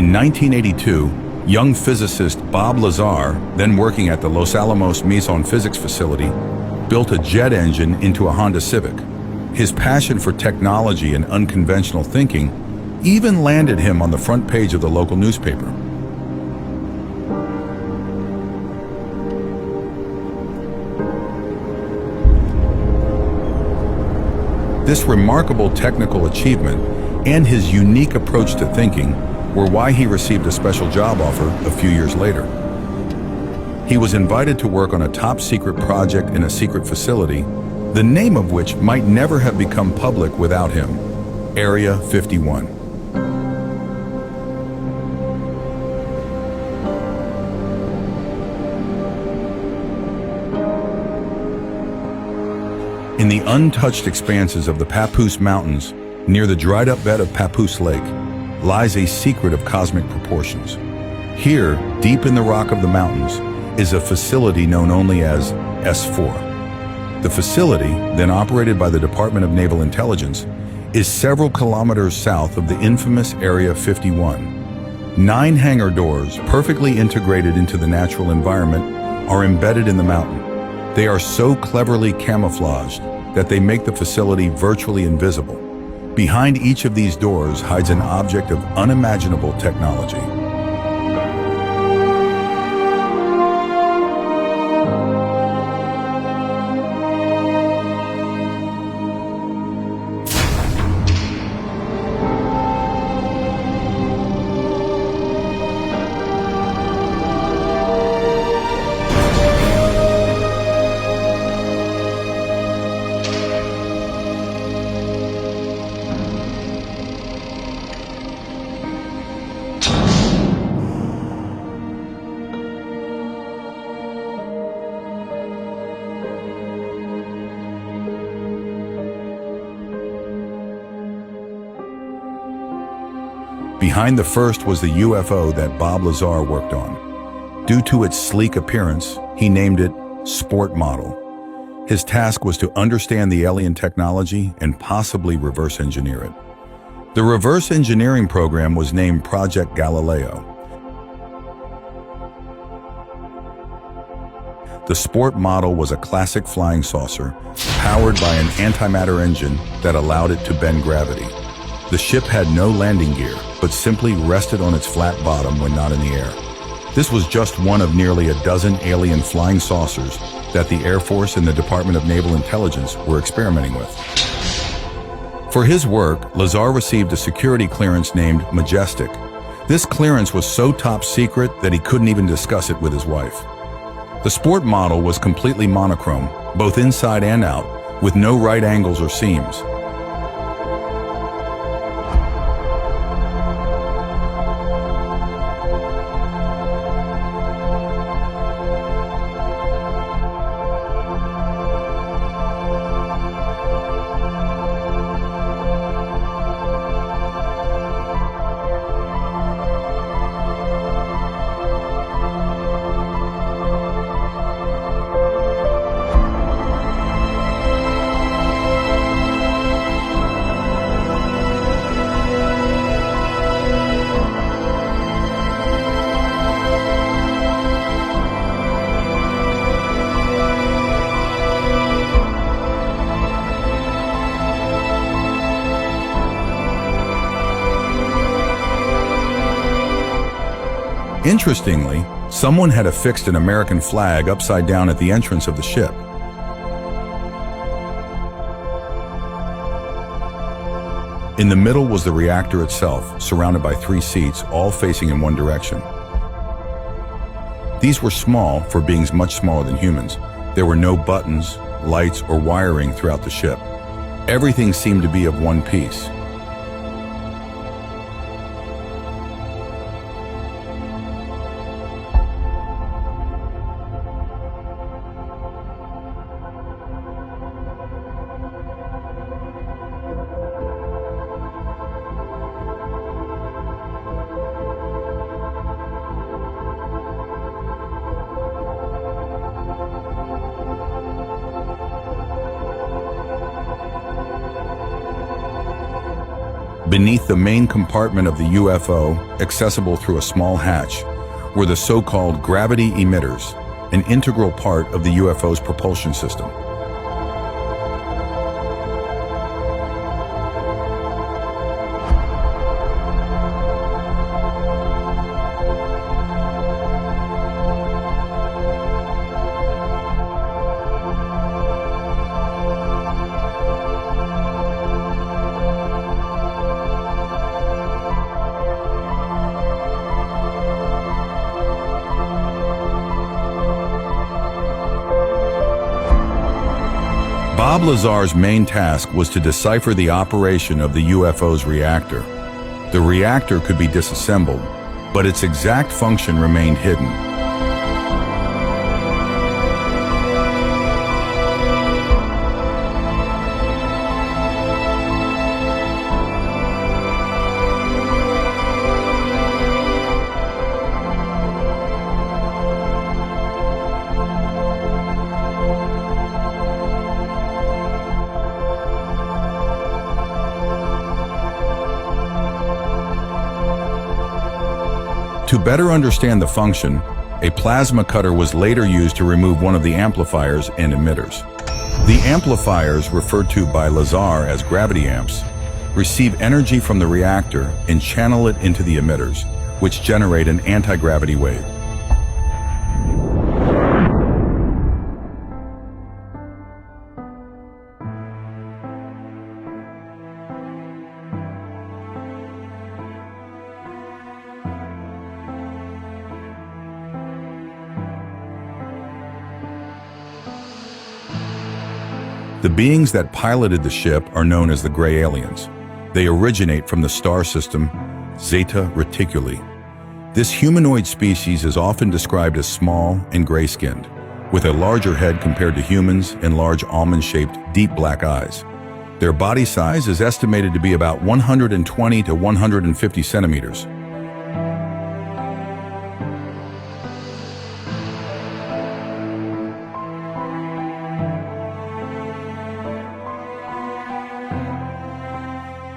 In 1982, young physicist Bob Lazar, then working at the Los Alamos Meson Physics Facility, built a jet engine into a Honda Civic. His passion for technology and unconventional thinking even landed him on the front page of the local newspaper. This remarkable technical achievement and his unique approach to thinking were why he received a special job offer a few years later. He was invited to work on a top-secret project in a secret facility, the name of which might never have become public without him, Area 51. In the untouched expanses of the Papoose Mountains, near the dried-up bed of Papoose Lake, lies a secret of cosmic proportions. Here, deep in the rock of the mountains, is a facility known only as S4. The facility, then operated by the Department of Naval Intelligence, is several kilometers south of the infamous Area 51. 9 hangar doors, perfectly integrated into the natural environment, are embedded in the mountain. They are so cleverly camouflaged that they make the facility virtually invisible. Behind each of these doors hides an object of unimaginable technology. Behind the first was the UFO that Bob Lazar worked on. Due to its sleek appearance, he named it Sport Model. His task was to understand the alien technology and possibly reverse engineer it. The reverse engineering program was named Project Galileo. The Sport Model was a classic flying saucer, powered by an antimatter engine that allowed it to bend gravity. The ship had no landing gear, but simply rested on its flat bottom when not in the air. This was just one of nearly a dozen alien flying saucers that the Air Force and the Department of Naval Intelligence were experimenting with. For his work, Lazar received a security clearance named Majestic. This clearance was so top secret that he couldn't even discuss it with his wife. The Sport Model was completely monochrome, both inside and out, with no right angles or seams. Interestingly, someone had affixed an American flag upside down at the entrance of the ship. In the middle was the reactor itself, surrounded by 3 seats, all facing in one direction. These were small for beings much smaller than humans. There were no buttons, lights, or wiring throughout the ship. Everything seemed to be of one piece. Beneath the main compartment of the UFO, accessible through a small hatch, were the so-called gravity emitters, an integral part of the UFO's propulsion system. Bob Lazar's main task was to decipher the operation of the UFO's reactor. The reactor could be disassembled, but its exact function remained hidden. To better understand the function, a plasma cutter was later used to remove one of the amplifiers and emitters. The amplifiers, referred to by Lazar as gravity amps, receive energy from the reactor and channel it into the emitters, which generate an anti-gravity wave. The beings that piloted the ship are known as the gray aliens. They originate from the star system Zeta Reticuli. This humanoid species is often described as small and gray-skinned, with a larger head compared to humans and large almond-shaped, deep black eyes. Their body size is estimated to be about 120 to 150 centimeters.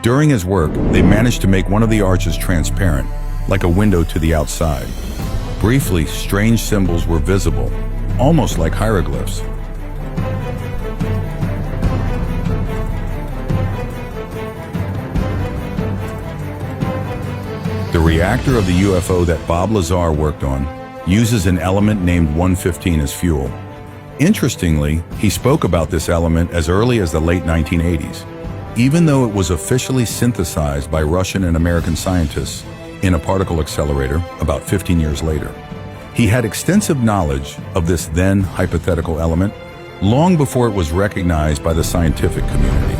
During his work, they managed to make one of the arches transparent, like a window to the outside. Briefly, strange symbols were visible, almost like hieroglyphs. The reactor of the UFO that Bob Lazar worked on uses an element named 115 as fuel. Interestingly, he spoke about this element as early as the late 1980s. Even though it was officially synthesized by Russian and American scientists in a particle accelerator about 15 years later. He had extensive knowledge of this then hypothetical element long before it was recognized by the scientific community.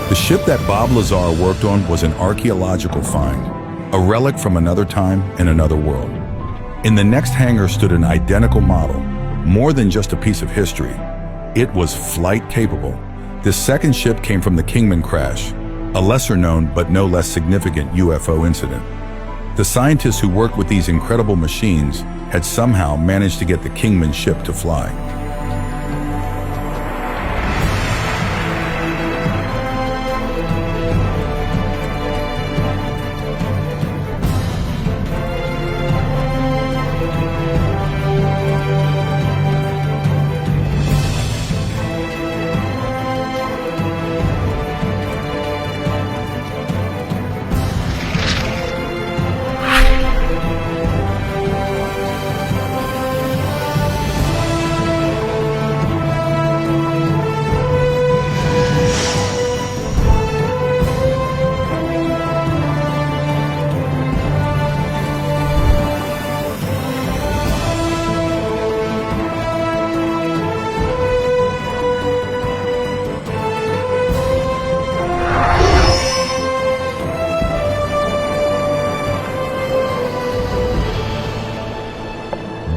The ship that Bob Lazar worked on was an archaeological find, a relic from another time and another world. In the next hangar stood an identical model, more than just a piece of history. It was flight capable. This second ship came from the Kingman crash, a lesser known but no less significant UFO incident. The scientists who worked with these incredible machines had somehow managed to get the Kingman ship to fly.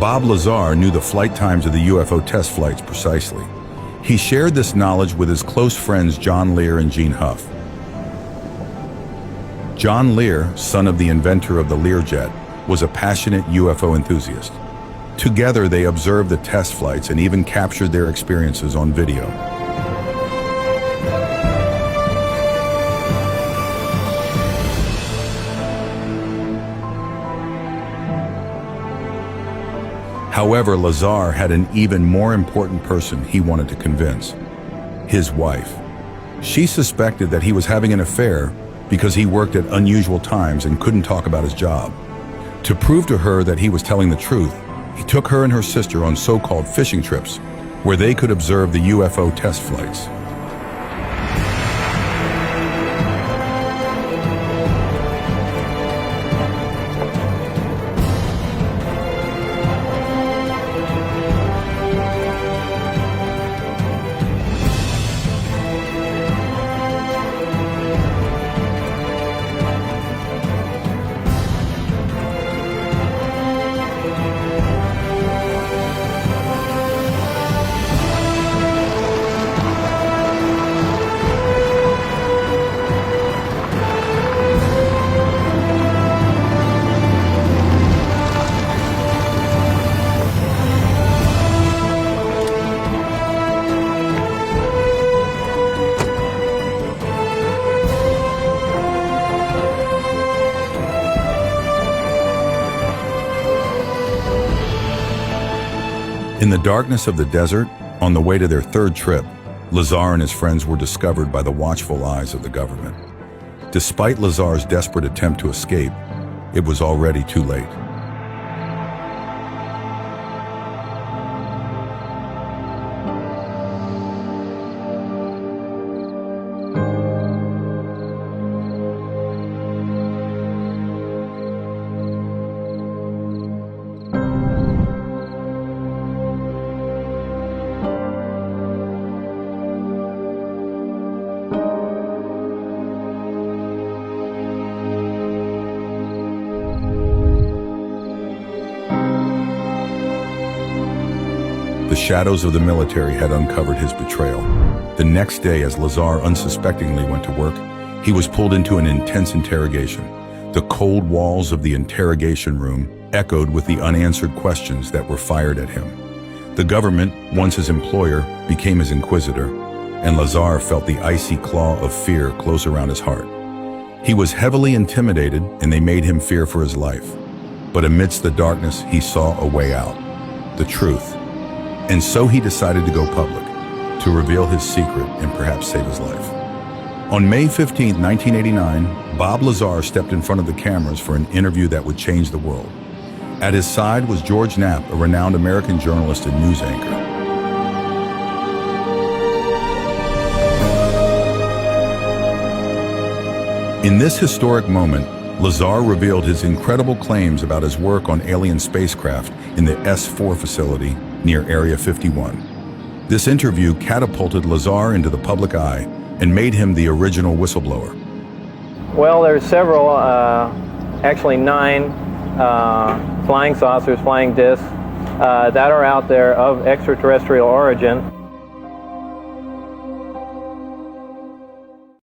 Bob Lazar knew the flight times of the UFO test flights precisely. He shared this knowledge with his close friends John Lear and Gene Huff. John Lear, son of the inventor of the Learjet, was a passionate UFO enthusiast. Together, they observed the test flights and even captured their experiences on video. However, Lazar had an even more important person he wanted to convince: his wife. She suspected that he was having an affair because he worked at unusual times and couldn't talk about his job. To prove to her that he was telling the truth, he took her and her sister on so-called fishing trips where they could observe the UFO test flights. In the darkness of the desert, on the way to their third trip, Lazar and his friends were discovered by the watchful eyes of the government. Despite Lazar's desperate attempt to escape, it was already too late. The shadows of the military had uncovered his betrayal. The next day, as Lazar unsuspectingly went to work, he was pulled into an intense interrogation. The cold walls of the interrogation room echoed with the unanswered questions that were fired at him. The government, once his employer, became his inquisitor, and Lazar felt the icy claw of fear close around his heart. He was heavily intimidated, and they made him fear for his life. But amidst the darkness, he saw a way out: the truth. And so he decided to go public, to reveal his secret and perhaps save his life. On May 15, 1989, Bob Lazar stepped in front of the cameras for an interview that would change the world. At his side was George Knapp, a renowned American journalist and news anchor. In this historic moment, Lazar revealed his incredible claims about his work on alien spacecraft in the S4 facility near Area 51. This interview catapulted Lazar into the public eye and made him the original whistleblower. Well, there's several, actually 9 flying saucers, flying discs that are out there of extraterrestrial origin.